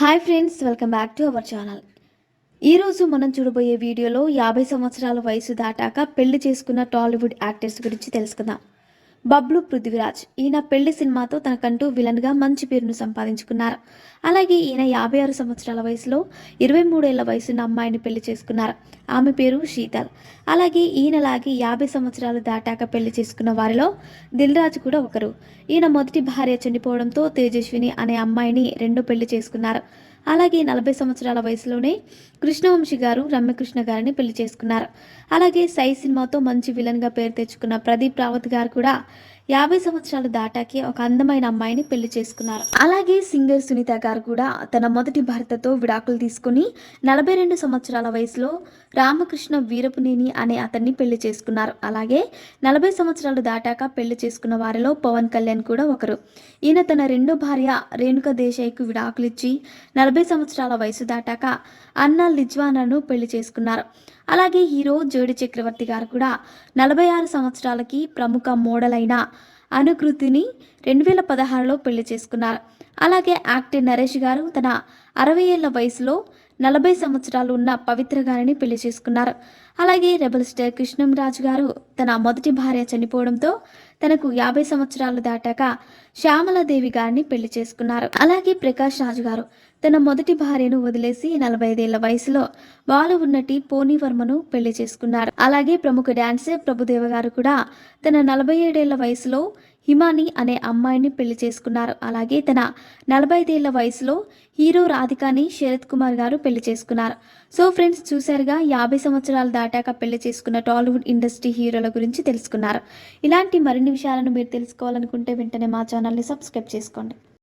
Hi friends, welcome back to our channel. ఈరోజు మనం చూడబోయే వీడియోలో 50 సంవత్సరాల వయసు దాటాక పెళ్లి చేసుకున్న టాలీవుడ్ యాక్టర్స్ గురించి తెలుసుకుందాం. బబ్లు పృథ్వీరాజ్ ఈయన పెళ్లి సినిమాతో తనకంటూ విలన్గా మంచి పేరును సంపాదించుకున్నారు. అలాగే ఈయన 56 సంవత్సరాల వయసులో 23 ఏళ్ల వయసున్న అమ్మాయిని పెళ్లి చేసుకున్నారు. ఆమె పేరు శీతల్. అలాగే ఈయనలాగే 50 సంవత్సరాలు దాటాక పెళ్లి చేసుకున్న వారిలో దిల్ రాజు కూడా ఒకరు. ఈయన మొదటి భార్య చనిపోవడంతో తేజస్విని అనే అమ్మాయిని రెండో పెళ్లి చేసుకున్నారు. అలాగే 40 సంవత్సరాల వయసులోనే కృష్ణవంశీ గారు రమ్యకృష్ణ గారిని పెళ్లి చేసుకున్నారు. అలాగే సై సినిమాతో మంచి విలన్గా పేరు తెచ్చుకున్న ప్రదీప్ రావత్ గారు కూడా 50 సంవత్సరాలు దాటాకే ఒక అందమైన అమ్మాయిని పెళ్లి చేసుకున్నారు. అలాగే సింగర్ సునీత గారు కూడా తన మొదటి భర్తతో విడాకులు తీసుకుని 42 సంవత్సరాల వయసులో రామకృష్ణ వీరపునేని అనే అతన్ని పెళ్లి చేసుకున్నారు. అలాగే 40 సంవత్సరాలు దాటాక పెళ్లి చేసుకున్న వారిలో పవన్ కళ్యాణ్ కూడా ఒకరు. ఈయన తన రెండో భార్య రేణుక దేశాయ్కు విడాకులు ఇచ్చి 40 సంవత్సరాల వయసు దాటాక అన్నా లిజ్వానాను పెళ్లి చేసుకున్నారు. అలాగే హీరో జోడి చక్రవర్తి గారు కూడా 46 సంవత్సరాలకి ప్రముఖ మోడల్ అయిన అనుకృతిని 2016లో పెళ్లి చేసుకున్నారు. అలాగే యాక్టర్ నరేష్ గారు తన 60 ఏళ్ల వయసులో 40 సంవత్సరాలు ఉన్న పవిత్ర గారిని పెళ్లి చేసుకున్నారు. అలాగే రెబల్ స్టార్ కృష్ణంరాజు గారు తన మొదటి భార్య చనిపోవడంతో తనకు 50 సంవత్సరాలు దాటాక శ్యామలాదేవి గారిని పెళ్లి చేసుకున్నారు. అలాగే ప్రకాష్ రాజు గారు తన మొదటి భార్యను వదిలేసి 45 ఏళ్ల వయసులో బాలీవుడ్ నటి పోనీ వర్మను పెళ్లి చేసుకున్నారు. అలాగే ప్రముఖ డాన్సర్ ప్రభుదేవ గారు కూడా తన 47 ఏళ్ల వయసులో హిమాని అనే అమ్మాయిని పెళ్లి చేసుకున్నారు. అలాగే తన 45 ఏళ్ల వయసులో హీరో రాధికాని శరత్ కుమార్ గారు పెళ్లి చేసుకున్నారు. సో ఫ్రెండ్స్, చూసారుగా 50 సంవత్సరాలు దాటాక పెళ్లి చేసుకున్న టాలీవుడ్ ఇండస్ట్రీ హీరోల గురించి తెలుసుకున్నారు. ఇలాంటి మరిన్ని విషయాలను మీరు తెలుసుకోవాలనుకుంటే వెంటనే మా ఛానల్ని సబ్స్క్రైబ్ చేసుకోండి.